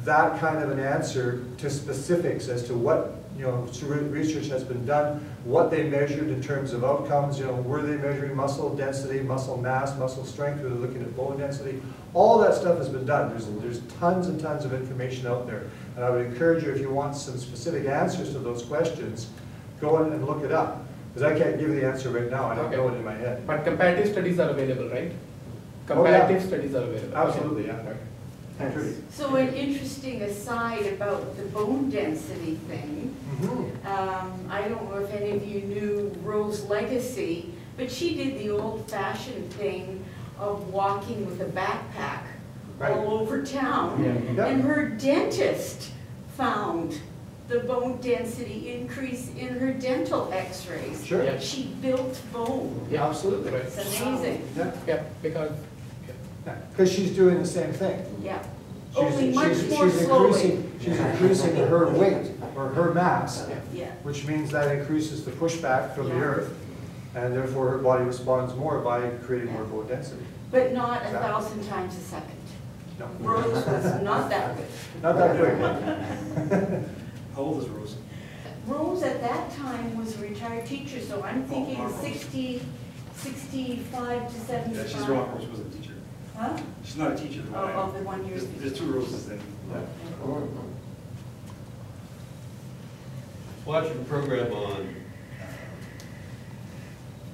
that kind of an answer to specifics as to what research has been done, what they measured in terms of outcomes, were they measuring muscle density, muscle mass, muscle strength, were they looking at bone density? All that stuff has been done. There's tons and tons of information out there. And I would encourage you, if you want some specific answers to those questions, go in and look it up. Because I can't give you the answer right now. I don't know it in my head. But comparative studies are available, right? Comparative studies are available. Absolutely, So an interesting aside about the bone density thing. I don't know if any of you knew Rose Legacy, but she did the old-fashioned thing of walking with a backpack all over town. And her dentist found the bone density increase in her dental x-rays. She built bone. Absolutely. It's amazing. Because she's doing the same thing. Only much more slowly. She's increasing her weight or her mass, which means that increases the pushback from the earth, and therefore her body responds more by creating more bone density. But not 1,000 times a second. No. Rose was not that good. Not that good. How old is Rose? Rose at that time was a retired teacher, so I'm thinking 60, 65 to 75. Yeah, she's wrong. Rose wasn't a teacher. Huh? She's not a teacher. Of the 1 year. There's two Roses then. Watching a program on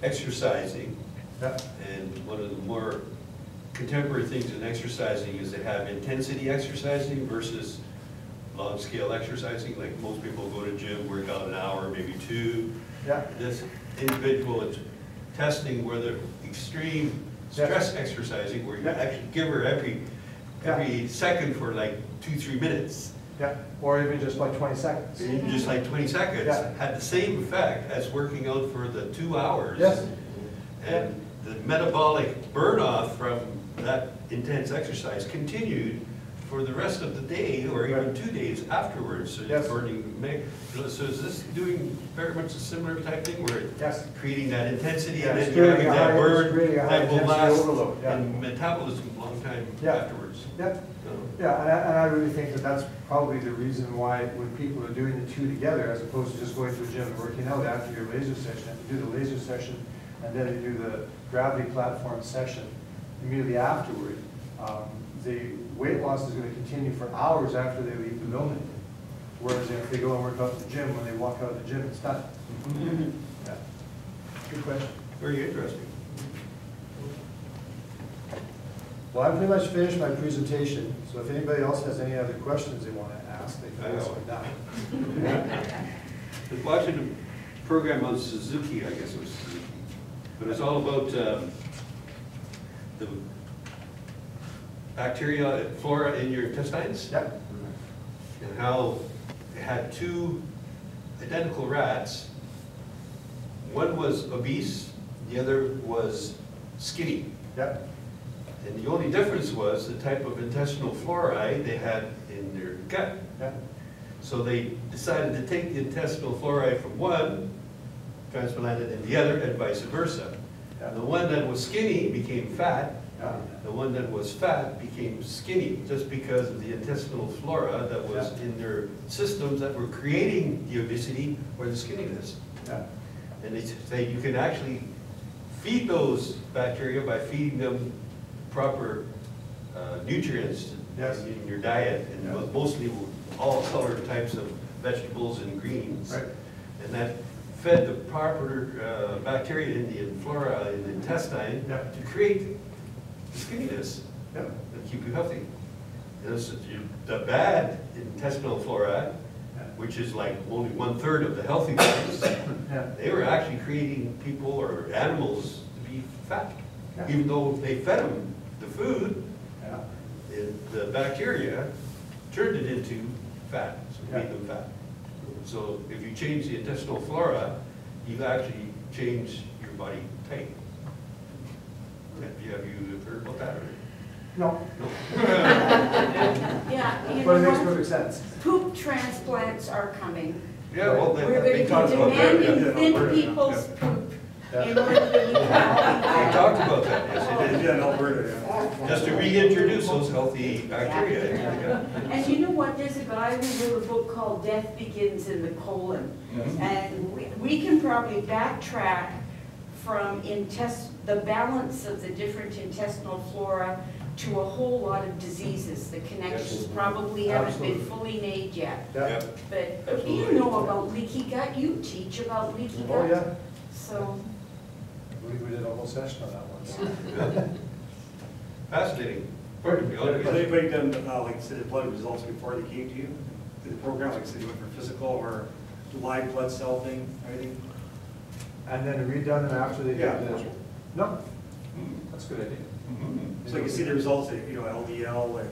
exercising, and one of the more contemporary things in exercising is to have intensity exercising versus long scale exercising. Like most people go to gym, work out an hour, maybe two. This individual is testing whether extreme stress exercising, where you actually give her every second for like 2-3 minutes. Or even just like 20 seconds. Even just like 20 seconds had the same effect as working out for the 2 hours. And the metabolic burn off from that intense exercise continued for the rest of the day, or even 2 days afterwards, so you're Yes. burning, so is this doing very much a similar type thing, where Yes. it's creating that intensity, Yeah, and it's then you're having creating a that high- burn it's creating a high that will intensity last overload, yeah. in metabolism a long time Yeah. afterwards? Yeah, So, yeah, and I really think that that's probably the reason why when people are doing the two together, as opposed to just going to a gym and working out after your laser session, you do the laser session, and then you do the gravity platform session immediately afterward, the weight loss is going to continue for hours after they leave the building. Whereas if they go and work out at the gym, when they walk out of the gym, it's done. Yeah. Good question. very interesting. Well, I'm pretty much finished my presentation, so if anybody else has any other questions they want to ask, they can ask them now. I was watching a program on Suzuki, I guess it was Suzuki, but it's all about the bacteria, flora in your intestines, Yep. and how they had two identical rats. One was obese, the other was skinny. Yep. And the only difference was the type of intestinal flora they had in their gut. Yep. So they decided to take the intestinal flora from one, transplant it in the other, and vice versa. And the one that was skinny became fat, Yeah. the one that was fat became skinny, just because of the intestinal flora that was Yeah. in their systems that were creating the obesity or the skinniness. Yeah. And they say you can actually feed those bacteria by feeding them proper nutrients Yes. in your diet, and Yeah. mostly all colored types of vegetables and greens. Right. And that fed the proper bacteria in the flora in the intestine Yeah. to create the skinniness Yep. and keep you healthy. And so the bad intestinal flora, Yeah. which is like only 1/3 of the healthy ones, Yeah. they were actually creating people or animals to be fat. Yeah. Even though they fed them the food, Yeah. the bacteria turned it into fat, so made Yeah. them fat. So if you change the intestinal flora, you actually change your body type. Have you heard about that? No, Yeah, you but it know makes what? perfect sense. Poop transplants are coming. Yeah, well, We're going they to be talked about that. demanding Yeah, thin Alberta, people's yeah. poop Yeah. in order to be They healthy. talked about that, yes, they did. Yeah, in Alberta, yeah. Just to reintroduce those healthy bacteria. Yeah. And you know what, there's a guy who wrote a book called Death Begins in the Colon. And we can probably backtrack from the balance of the different intestinal flora to a whole lot of diseases. The connections probably haven't been Absolutely. fully made yet. Yeah. But you Absolutely. know about leaky gut, you teach about leaky gut. Oh, yeah. So, I believe we did a whole session on that once. Yeah. Fascinating. Pardon me, Has anybody done, like, say, the blood results before they came to you? Did the program, like, say, they went for physical or live blood cell thing, anything? And then redone them after they Yeah. did the, no, that's a good idea. So you can see the results, you know, LDL and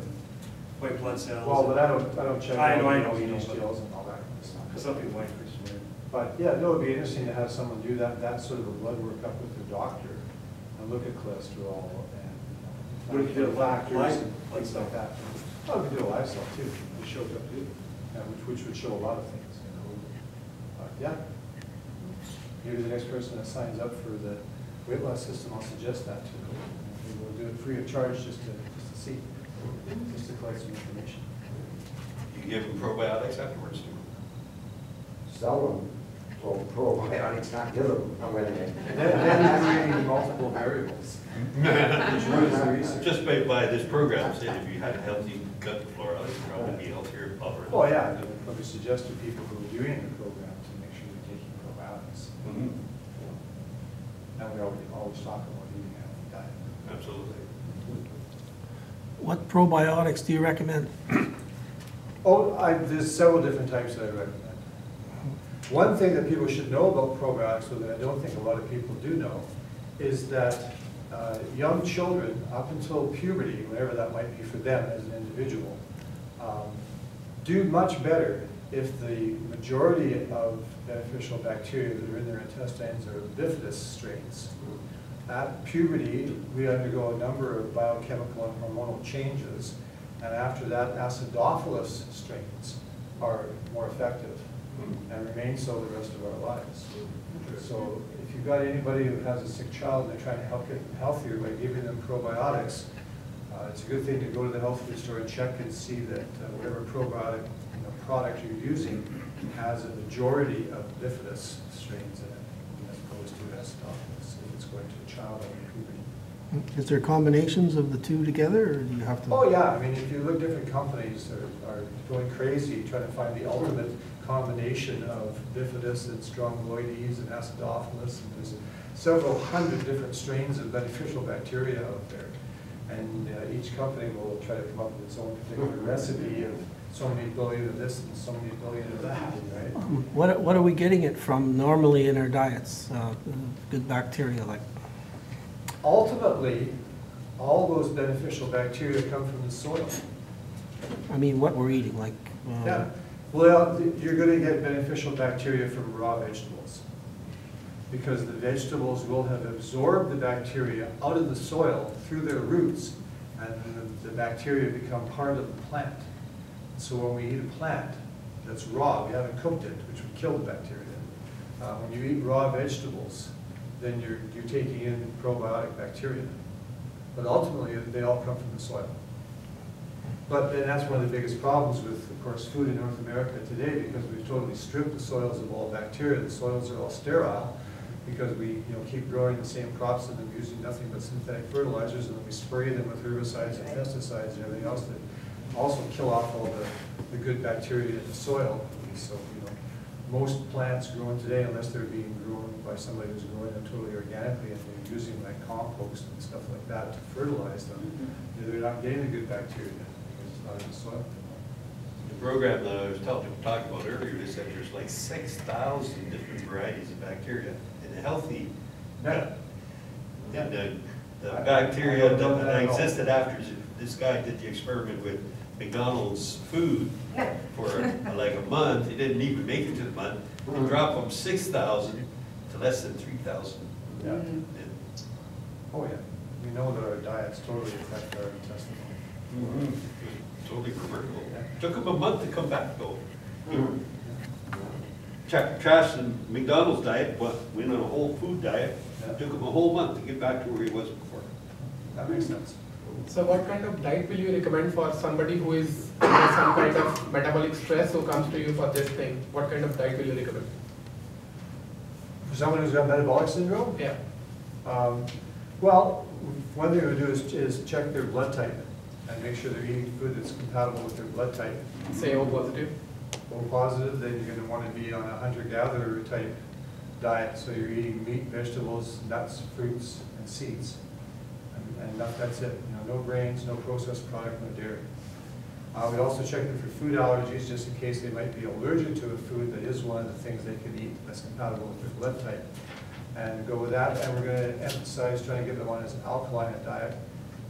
white blood cells. Well, but I don't check. I know, all I the know, you know, HDLs and all that kind of stuff. Because some people might increase weight. But yeah, no, it'd be interesting to have someone do that sort of a blood workup with their doctor and look at cholesterol and, What if you did a factors live and blood things like that. Well, we could do a live cell too, it shows up too, which would show a lot of things, you know. But yeah. Maybe the next person that signs up for the weight loss system, I'll suggest that to them. Maybe we'll do it free of charge just to see, just to collect some information. You give them probiotics afterwards too. Seldom, so probiotics not give them, I'm gonna get. Then you're creating multiple variables. Which ruins the research. Just by this program, say if you had a healthy gut flora, you'd probably be healthier overall. Oh, yeah, I would suggest to people who are doing the program to make sure they're taking probiotics. Mhm. And we always talk about eating a healthy diet. Absolutely. What probiotics do you recommend? Oh, there's several different types that I recommend. One thing that people should know about probiotics, though, that I don't think a lot of people do know, is that young children, up until puberty, whatever that might be for them as an individual, do much better if the majority of beneficial bacteria that are in their intestines are bifidus strains. At puberty, we undergo a number of biochemical and hormonal changes, And after that, acidophilus strains are more effective and remain so the rest of our lives. So if you've got anybody who has a sick child and they're trying to help get them healthier by giving them probiotics, it's a good thing to go to the health food store and check and see that whatever probiotic product you're using has a majority of bifidus strains in it, as opposed to acidophilus if it's going to a child in puberty. Is there combinations of the two together, or do you have to? Oh yeah, I mean, if you look, different companies are going crazy trying to find the ultimate combination of bifidus and strongyloides and acidophilus, and there's several hundred different strains of beneficial bacteria out there. And each company will try to come up with its own particular recipe of so many billion of this and so many billion of that, right? What are we getting it from normally in our diets? Good bacteria like? Ultimately, all those beneficial bacteria come from the soil. I mean, what we're eating, like? Yeah. Well, you're going to get beneficial bacteria from raw vegetables, because the vegetables will have absorbed the bacteria out of the soil through their roots, and the bacteria become part of the plant. So when we eat a plant that's raw, we haven't cooked it, which would kill the bacteria. When you eat raw vegetables, then you're taking in probiotic bacteria. But ultimately, they all come from the soil. But then that's one of the biggest problems with, of course, food in North America today, because we've totally stripped the soils of all bacteria. The soils are all sterile because we keep growing the same crops and then using nothing but synthetic fertilizers, and then we spray them with herbicides and pesticides and everything else that also kill off all the good bacteria in the soil. So, most plants grown today, unless they're being grown by somebody who's growing them totally organically and they're using like compost and stuff like that to fertilize them, they're not getting the good bacteria because it's not in the soil. The program that I was talking about earlier, they said there's like 6,000 different varieties of bacteria in a healthy gut. And the bacteria that existed after this guy did the experiment with McDonald's food for like a month. He didn't even make it to the month. He dropped from 6,000 to less than 3,000. Yeah. Oh yeah. We know that our diets totally affect our intestinal. Totally remarkable. Took him a month to come back though. Trashed the McDonald's diet, but went on a whole food diet. Took him a whole month to get back to where he was before. That makes sense. So what kind of diet will you recommend for somebody who is under some kind of metabolic stress who comes to you for this thing? What kind of diet will you recommend? For someone who's got metabolic syndrome? Yeah. Well, one thing we do is check their blood type and make sure they're eating food that's compatible with their blood type. Say O positive? O positive, then you're going to want to be on a hunter-gatherer type diet. So you're eating meat, vegetables, nuts, fruits, and seeds. And that's it. No grains, no processed product, no dairy. We also check them for food allergies, just in case they might be allergic to a food that is one of the things they could eat that's compatible with their blood type. And go with that, and we're going to emphasize trying to get them on as alkaline a diet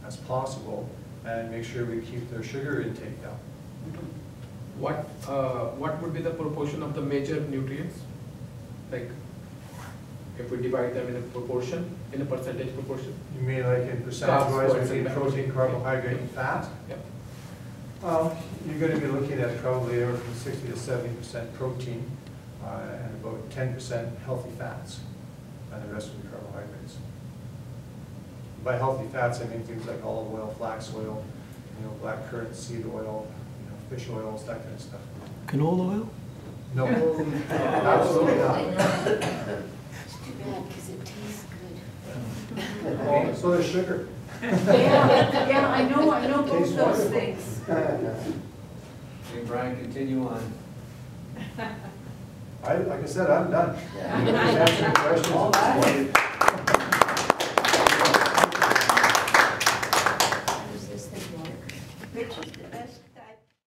as possible, and make sure we keep their sugar intake down. What would be the proportion of the major nutrients? Like, if we divide them in a proportion, in a percentage proportion? You mean like in percentage-wise between protein, carbohydrate, and fat? Yep. You're going to be looking at probably anywhere from 60 to 70% protein and about 10% healthy fats, and the rest will be carbohydrates. By healthy fats, I mean things like olive oil, flax oil, black currant seed oil, fish oils, that kind of stuff. Canola oil? No, absolutely not. It's too bad because it tastes good. Oh, so there's sugar. Yeah, I know both Tastes those wonderful. things. Okay, Brian, continue on. Like I said, I'm done. Answer questions.